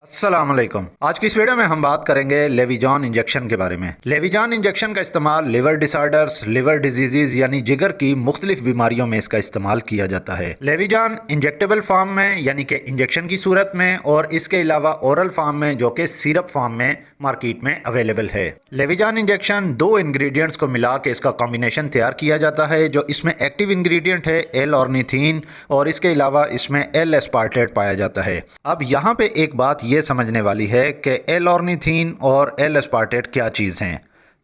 अस्सलामुअलैकुम। आज की इस वीडियो में हम बात करेंगे लेविजान इंजेक्शन के बारे में। लेविजान इंजेक्शन का इस्तेमाल लिवर डिसऑर्डर्स, लिवर डिजीजेज यानी जिगर की मुख्तलिफ बीमारियों में इसका इस्तेमाल किया जाता है। लेविजान इंजेक्टेबल फॉर्म में यानी कि इंजेक्शन की सूरत में और इसके अलावा ओरल फॉर्म में जो कि सिरप फॉर्म में मार्केट में अवेलेबल है। लेविजान इंजेक्शन दो इंग्रेडिएंट्स को मिला के इसका कॉम्बिनेशन तैयार किया जाता है। जो इसमें एक्टिव इंग्रेडिएंट है एल ऑर्निथीन और इसके अलावा इसमें एल एस्पार्टेट पाया जाता है। अब यहाँ पे एक बात ये समझने वाली है कि एल ऑर्निथीन और एल एस्पार्टेट क्या चीज़ हैं।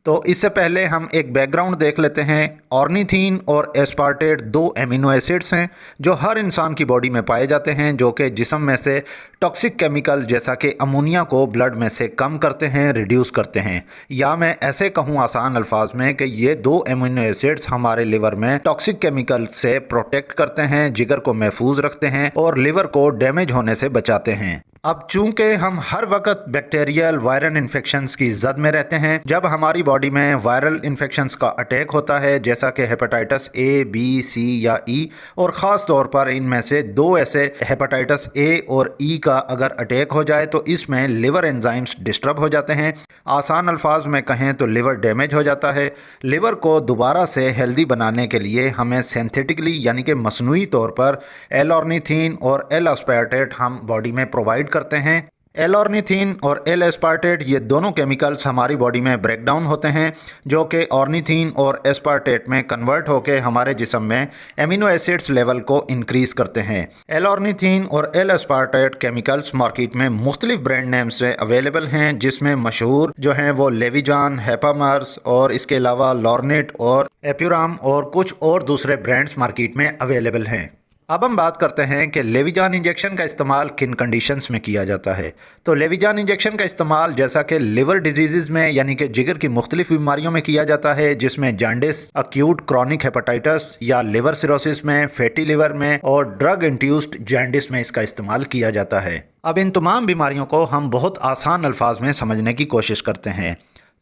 तो इससे पहले हम एक बैकग्राउंड देख लेते हैं। ऑर्निथीन और एस्पार्टेट दो एमिनो एसिड्स हैं जो हर इंसान की बॉडी में पाए जाते हैं, जो कि जिस्म में से टॉक्सिक केमिकल जैसा कि अमोनिया को ब्लड में से कम करते हैं, रिड्यूस करते हैं। या मैं ऐसे कहूँ आसान अल्फाज में कि ये दो एमिनो एसिड्स हमारे लिवर में टॉक्सिक केमिकल से प्रोटेक्ट करते हैं, जिगर को महफूज रखते हैं और लिवर को डैमेज होने से बचाते हैं। अब चूंकि हम हर वक्त बैक्टीरियल वायरल इन्फेक्शंस की जद में रहते हैं, जब हमारी बॉडी में वायरल इन्फेक्शंस का अटैक होता है जैसा कि हेपेटाइटिस ए, बी, सी या ई, और ख़ास तौर पर इनमें से दो ऐसे हेपेटाइटिस ए और ई का अगर अटैक हो जाए तो इसमें लिवर एंजाइम्स डिस्टर्ब हो जाते हैं। आसान अल्फाज में कहें तो लिवर डैमेज हो जाता है। लिवर को दोबारा से हेल्दी बनाने के लिए हमें सिंथेटिकली यानी कि मसनूई तौर पर एल ऑर्निथीन और एल एस्पार्टेट हम बॉडी में प्रोवाइड करते हैं। एल ऑर्निथीन और एल एस्पार्टेट ये दोनों केमिकल्स हमारी बॉडी में ब्रेक डाउन होते हैं, जो कि ऑर्निथीन और एस्पार्टेट में कन्वर्ट होकर हमारे जिस्म में एमिनो एसिड्स लेवल को इंक्रीज करते हैं। एल ऑर्निथीन और एल एस्पार्टेट केमिकल्स मार्केट में मुख्तलिफ ब्रांड नेम से अवेलेबल हैं, जिसमें मशहूर जो हैं वो लेविजान, हेपामर्स और इसके अलावा लॉर्नेट और एप्यूराम और कुछ और दूसरे ब्रांड्स मार्केट में अवेलेबल हैं। अब हम बात करते हैं कि लेविजान इंजेक्शन का इस्तेमाल किन कंडीशंस में किया जाता है। तो लेविजान इंजेक्शन का इस्तेमाल जैसा कि लिवर डिजीज़ में यानी कि जिगर की मुख्तलिफ बीमारियों में किया जाता है, जिसमें जॉन्डिस, अक्यूट क्रॉनिक हेपेटाइटिस या लिवर सिरोसिस में, फैटी लिवर में और ड्रग इंड्यूस्ड जॉन्डिस में इसका इस्तेमाल किया जाता है। अब इन तमाम बीमारियों को हम बहुत आसान अल्फाज में समझने की कोशिश करते हैं।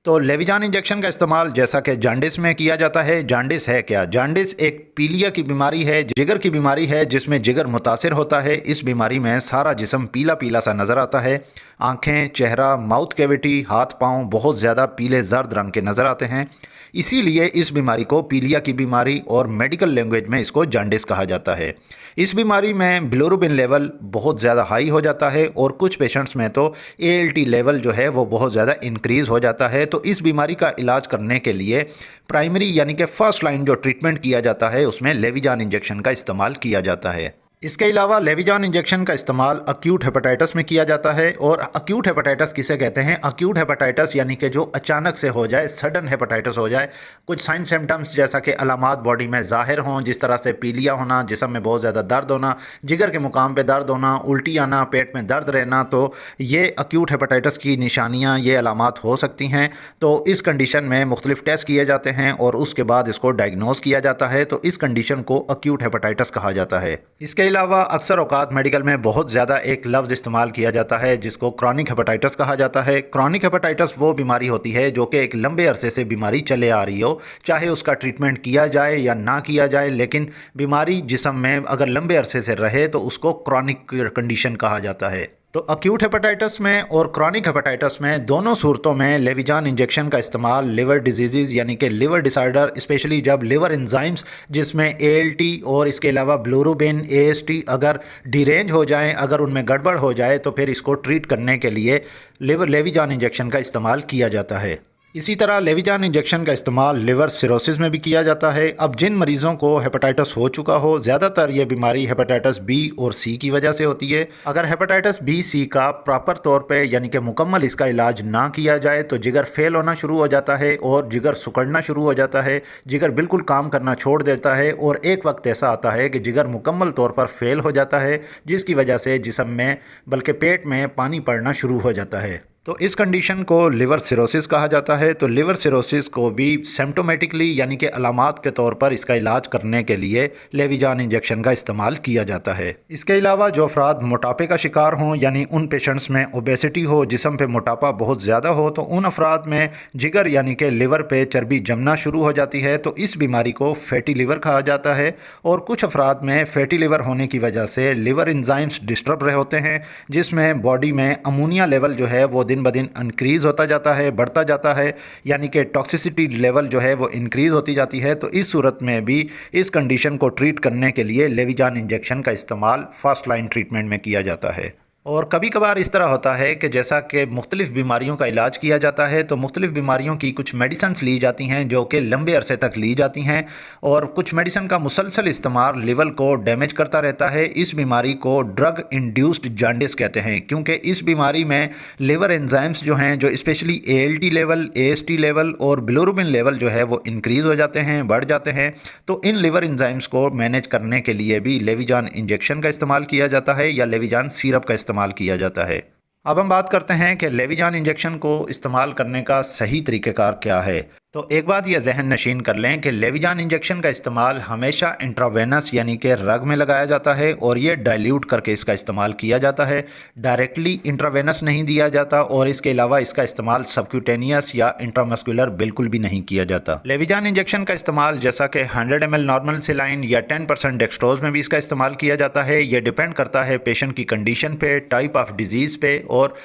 तो लेविजान इंजेक्शन का इस्तेमाल जैसा कि जॉन्डिस में किया जाता है। जॉन्डिस है क्या? जॉन्डिस एक पीलिया की बीमारी है, जिगर की बीमारी है, जिसमें जिगर मुतासिर होता है। इस बीमारी में सारा जिस्म पीला पीला सा नज़र आता है। आंखें, चेहरा, माउथ कैविटी, हाथ पाँव बहुत ज़्यादा पीले जर्द रंग के नज़र आते हैं। इसीलिए इस बीमारी को पीलिया की बीमारी और मेडिकल लैंग्वेज में इसको जॉन्डिस कहा जाता है। इस बीमारी में बिलिरुबिन लेवल बहुत ज़्यादा हाई हो जाता है और कुछ पेशेंट्स में तो ALT लेवल जो है वो बहुत ज़्यादा इंक्रीज़ हो जाता है। तो इस बीमारी का इलाज करने के लिए प्राइमरी यानी कि फर्स्ट लाइन जो ट्रीटमेंट किया जाता है उसमें लेविजान इंजेक्शन का इस्तेमाल किया जाता है। इसके अलावा लेविजान इंजेक्शन का इस्तेमाल अक्यूट हेपेटाइटिस में किया जाता है। और अक्यूट हेपेटाइटिस किसे कहते हैं? अक्यूट हेपेटाइटिस यानी कि जो अचानक से हो जाए, सडन हेपेटाइटिस हो जाए, कुछ साइन सिम्टम्स जैसा कि अलामात बॉडी में ज़ाहिर हों, जिस तरह से पीलिया होना, जिस्म में बहुत ज़्यादा दर्द होना, जिगर के मुकाम पे दर्द होना, उल्टी आना, पेट में दर्द रहना, तो ये अक्यूट हेपेटाइटिस की निशानियाँ, ये अलामात हो सकती हैं। तो इस कंडीशन में मुख्तलिफ टेस्ट किए जाते हैं और उसके बाद इसको डायग्नोज किया जाता है। तो इस कंडीशन को अक्यूट हेपेटाइटिस कहा जाता है। इसके अलावा अक्सर औकात मेडिकल में बहुत ज़्यादा एक लफ्ज़ इस्तेमाल किया जाता है जिसको क्रॉनिक हेपेटाइटिस कहा जाता है। क्रॉनिक हेपेटाइटिस वो बीमारी होती है जो कि एक लंबे अरसे से बीमारी चले आ रही हो, चाहे उसका ट्रीटमेंट किया जाए या ना किया जाए, लेकिन बीमारी जिस्म में अगर लंबे अरसे से रहे तो उसको क्रॉनिक कंडीशन कहा जाता है। तो अक्यूट हेपेटाइटिस में और क्रॉनिक हेपेटाइटिस में दोनों सूरतों में लेविजान इंजेक्शन का इस्तेमाल लिवर डिजीज़ यानी कि लिवर डिसऑर्डर, स्पेशली जब लिवर एंजाइम्स जिसमें ALT और इसके अलावा बिलिरुबिन, AST अगर डिरेंज हो जाएं, अगर उनमें गड़बड़ हो जाए तो फिर इसको ट्रीट करने के लिए लेविजान इंजेक्शन का इस्तेमाल किया जाता है। इसी तरह लेविजान इंजेक्शन का इस्तेमाल लिवर सिरोसिस में भी किया जाता है। अब जिन मरीज़ों को हेपेटाइटिस हो चुका हो, ज़्यादातर ये बीमारी हेपेटाइटिस B और C की वजह से होती है। अगर हेपेटाइटिस B, C का प्रॉपर तौर पे यानी कि मुकम्मल इसका इलाज ना किया जाए तो जिगर फेल होना शुरू हो जाता है और जिगर सिकुड़ना शुरू हो जाता है। जिगर बिल्कुल काम करना छोड़ देता है और एक वक्त ऐसा आता है कि जिगर मुकम्मल तौर पर फेल हो जाता है, जिसकी वजह से जिस्म में बल्कि पेट में पानी पड़ना शुरू हो जाता है। तो इस कंडीशन को लिवर सिरोसिस कहा जाता है। तो लिवर सिरोसिस को भी सिम्प्टोमेटिकली यानी कि अलामात के तौर पर इसका इलाज करने के लिए लेविजान इंजेक्शन का इस्तेमाल किया जाता है। इसके अलावा जो अफराद मोटापे का शिकार हों, यानी उन पेशेंट्स में ओबेसिटी हो, जिस्म पे मोटापा बहुत ज़्यादा हो, तो उन अफराद में जिगर यानी कि लिवर पे चर्बी जमना शुरू हो जाती है। तो इस बीमारी को फैटी लिवर कहा जाता है। और कुछ अफराद में फैटी लिवर होने की वजह से लिवर एंजाइम्स डिस्टर्ब रहे होते हैं, जिसमें बॉडी में अमोनिया लेवल जो है वो दिन ब दिन इंक्रीज़ होता जाता है, बढ़ता जाता है, यानी कि टॉक्सिसिटी लेवल जो है वो इंक्रीज़ होती जाती है। तो इस सूरत में भी इस कंडीशन को ट्रीट करने के लिए लेविजान इंजेक्शन का इस्तेमाल फर्स्ट लाइन ट्रीटमेंट में किया जाता है। और कभी कभार इस तरह होता है कि जैसा कि मुख्तलिफ़ बीमारियों का इलाज किया जाता है, तो मुख्तलिफ़ बीमारियों की कुछ मेडिसिन्स ली जाती हैं जो कि लंबे अरसे तक ली जाती हैं, और कुछ मेडिसिन का मुसलसल इस्तेमाल लिवर को डैमेज करता रहता है। इस बीमारी को ड्रग इंड्यूस्ड जॉन्डिस कहते हैं, क्योंकि इस बीमारी में लिवर एंजाइम्स जो हैं, जो specially ALT level, AST level और बिलिरुबिन लेवल जो है वो इंक्रीज़ हो जाते हैं, बढ़ जाते हैं। तो इन लिवर एंजाइम्स को मैनेज करने के लिए भी लेविजान इंजेक्शन का इस्तेमाल किया जाता है या लेविजान सिरप का इस्तेमाल किया जाता है। अब हम बात करते हैं कि लेविजान इंजेक्शन को इस्तेमाल करने का सही तरीक़ेकार क्या है। तो एक बात यह जहन नशीन कर लें कि लेविजान इंजेक्शन का इस्तेमाल हमेशा इंट्रावेनस यानी कि रग में लगाया जाता है, और ये डाइल्यूट करके इसका इस्तेमाल किया जाता है। डायरेक्टली इंट्रावेनस नहीं दिया जाता, और इसके अलावा इसका इस्तेमाल सबक्यूटेनियस या इंट्रामस्कुलर बिल्कुल भी नहीं किया जाता। लेविजान इंजेक्शन का इस्तेमाल जैसा कि 100 ml नॉर्मल सेलाइन या 10% डेक्सट्रोज में भी इसका इस्तेमाल किया जाता है। ये डिपेंड करता है पेशेंट की कंडीशन पे, टाइप ऑफ डिजीज़ पे, और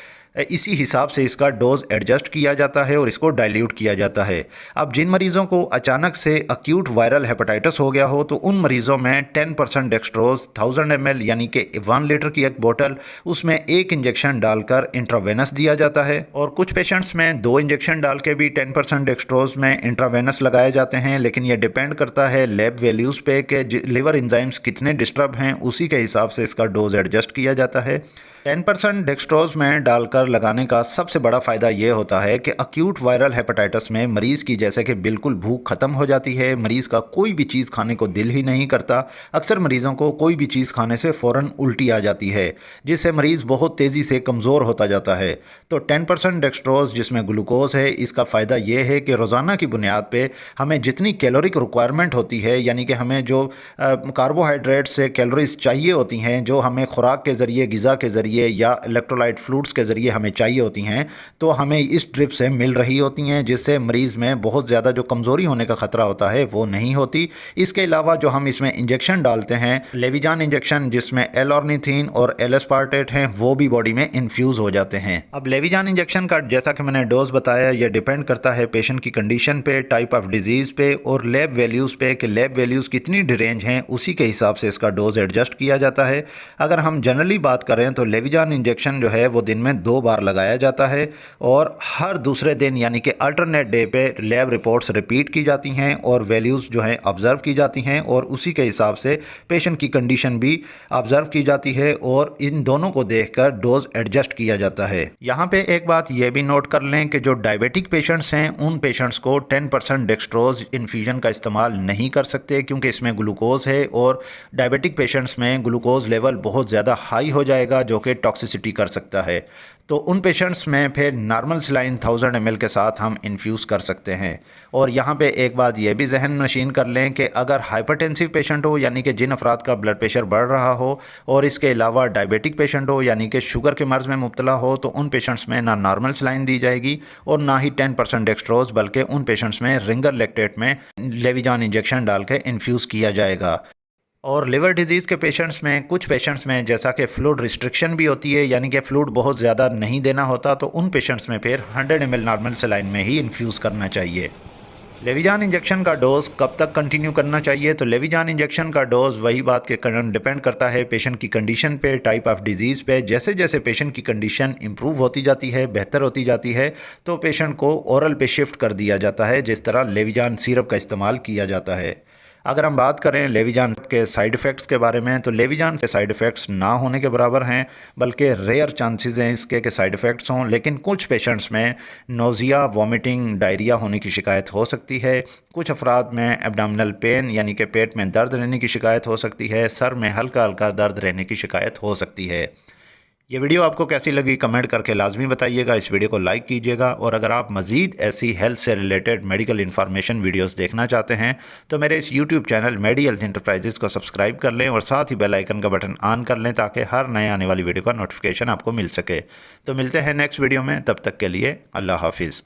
इसी हिसाब से इसका डोज एडजस्ट किया जाता है और इसको डाइल्यूट किया जाता है। अब जिन मरीज़ों को अचानक से अक्यूट वायरल हेपेटाइटिस हो गया हो, तो उन मरीज़ों में 10% डेक्सट्रोज 1000 ml यानी कि 1 लीटर की एक बोतल, उसमें 1 इंजेक्शन डालकर इंट्रावेनस दिया जाता है। और कुछ पेशेंट्स में 2 इंजेक्शन डाल के भी 10% डेक्सट्रोज में इंट्रावेनस लगाए जाते हैं, लेकिन यह डिपेंड करता है लैब वैल्यूज़ पे कि लिवर एंजाइम्स कितने डिस्टर्ब हैं, उसी के हिसाब से इसका डोज एडजस्ट किया जाता है। 10% डेक्सट्रोज में डालकर लगाने का सबसे बड़ा फ़ायदा ये होता है कि अक्यूट वायरल हेपेटाइटिस में मरीज़ की जैसे कि बिल्कुल भूख ख़त्म हो जाती है, मरीज़ का कोई भी चीज़ खाने को दिल ही नहीं करता। अक्सर मरीज़ों को कोई भी चीज़ खाने से फ़ौरन उल्टी आ जाती है, जिससे मरीज़ बहुत तेज़ी से कमज़ोर होता जाता है। तो 10% डेक्सट्रोज जिसमें ग्लूकोज है, इसका फ़ायदा ये है कि रोज़ाना की बुनियाद पर हमें जितनी कैलोरिक रिक्वायरमेंट होती है, यानी कि हमें जो कार्बोहाइड्रेट से कैलोरीज चाहिए होती हैं, जो हमें खुराक के ज़रिए, ग़िज़ा के ज़रिए या इलेक्ट्रोलाइट फ्लूइड्स के ज़रिए हमें चाहिए होती हैं, तो हमें इस ड्रिप से मिल रही होती हैं, जिससे मरीज़ में बहुत ज़्यादा जो कमज़ोरी होने का ख़तरा होता है वो नहीं होती। इसके अलावा जो हम इसमें इंजेक्शन डालते हैं, लेविजान इंजेक्शन, जिसमें L-ऑर्निथिन और L-एस्पार्टेट हैं, वो भी बॉडी में इन्फ्यूज़ हो जाते हैं। अब लेविजान इंजेक्शन का जैसा कि मैंने डोज बताया, यह डिपेंड करता है पेशेंट की कंडीशन पे, टाइप ऑफ डिजीज़ पे और लैब वैल्यूज़ पे कि लैब वैल्यूज़ कितनी डिरेंज हैं, उसी के हिसाब से इसका डोज एडजस्ट किया जाता है। अगर हम जनरली बात करें तो लेविजान इंजेक्शन जो है वो दिन में 2 बार लगाया जाता है, और हर दूसरे दिन यानी कि अल्टरनेट डे पे लैब रिपोर्ट्स रिपीट की जाती हैं और वैल्यूज़ जो हैं ऑब्ज़र्व की जाती हैं, और उसी के हिसाब से पेशेंट की कंडीशन भी ऑब्ज़र्व की जाती है, और इन दोनों को देखकर डोज एडजस्ट किया जाता है। यहाँ पे एक बात ये भी नोट कर लें कि जो डायबिटिक पेशेंट्स हैं, उन पेशेंट्स को 10% डेक्सट्रोज इन्फ्यूजन का इस्तेमाल नहीं कर सकते, क्योंकि इसमें ग्लूकोज है, और डायबिटिक पेशेंट्स में ग्लूकोज लेवल बहुत ज़्यादा हाई हो जाएगा, जो कि टॉक्सिसिटी कर सकता है। तो उन पेशेंट्स में फिर नॉर्मल सलाइन 1000 ml के साथ हम इन्फ्यूज़ कर सकते हैं। और यहाँ पे एक बात यह भी जहन नशीन कर लें कि अगर हाइपरटेंसिव पेशेंट हो, यानी कि जिन अफराद का ब्लड प्रेशर बढ़ रहा हो, और इसके अलावा डायबिटिक पेशेंट हो, यानी कि शुगर के मर्ज़ में मुब्तला हो, तो उन पेशेंट्स में ना नॉर्मल सलाइन दी जाएगी और ना ही 10% डेक्सट्रोज, बल्कि उन पेशेंट्स में रिंगर लैक्टेट में लेविजान इंजेक्शन डाल के इन्फ्यूज़ किया जाएगा। और लिवर डिजीज़ के पेशेंट्स में, कुछ पेशेंट्स में जैसा कि फ्लूइड रिस्ट्रिक्शन भी होती है, यानी कि फ्लूइड बहुत ज़्यादा नहीं देना होता, तो उन पेशेंट्स में फिर 100 ml नॉर्मल सलाइन में ही इन्फ्यूज़ करना चाहिए। लेविजान इंजेक्शन का डोज़ कब तक कंटिन्यू करना चाहिए? तो लेविजान इंजेक्शन का डोज़ वही बात के डिपेंड करता है पेशेंट की कंडीशन पे, टाइप ऑफ डिजीज़ पे। जैसे जैसे पेशेंट की कंडीशन इंप्रूव होती जाती है, बेहतर होती जाती है, तो पेशेंट को ओरल पे शिफ्ट कर दिया जाता है, जिस तरह लेविजान सिरप का इस्तेमाल किया जाता है। अगर हम बात करें लेविजान के साइड इफ़ेक्ट्स के बारे में, तो लेविजान से साइड इफ़ेक्ट्स ना होने के बराबर हैं, बल्कि रेयर चांसेस हैं इसके कि साइड इफ़ेक्ट्स हों। लेकिन कुछ पेशेंट्स में नोज़िया, वॉमिटिंग, डायरिया होने की शिकायत हो सकती है। कुछ अफराद में एब्डोमिनल पेन यानी कि पेट में दर्द रहने की शिकायत हो सकती है। सर में हल्का हल्का दर्द रहने की शिकायत हो सकती है। ये वीडियो आपको कैसी लगी कमेंट करके लाजमी बताइएगा। इस वीडियो को लाइक कीजिएगा और अगर आप मज़ीद ऐसी हेल्थ से रिलेटेड मेडिकल इन्फॉर्मेशन वीडियोस देखना चाहते हैं तो मेरे इस यूट्यूब चैनल मेडी हेल्थ इंटरप्राइजेज़ को सब्सक्राइब कर लें और साथ ही बेल आइकन का बटन ऑन कर लें ताकि हर नए आने वाली वीडियो का नोटिफिकेशन आपको मिल सके। तो मिलते हैं नेक्स्ट वीडियो में, तब तक के लिए अल्लाह हाफिज़।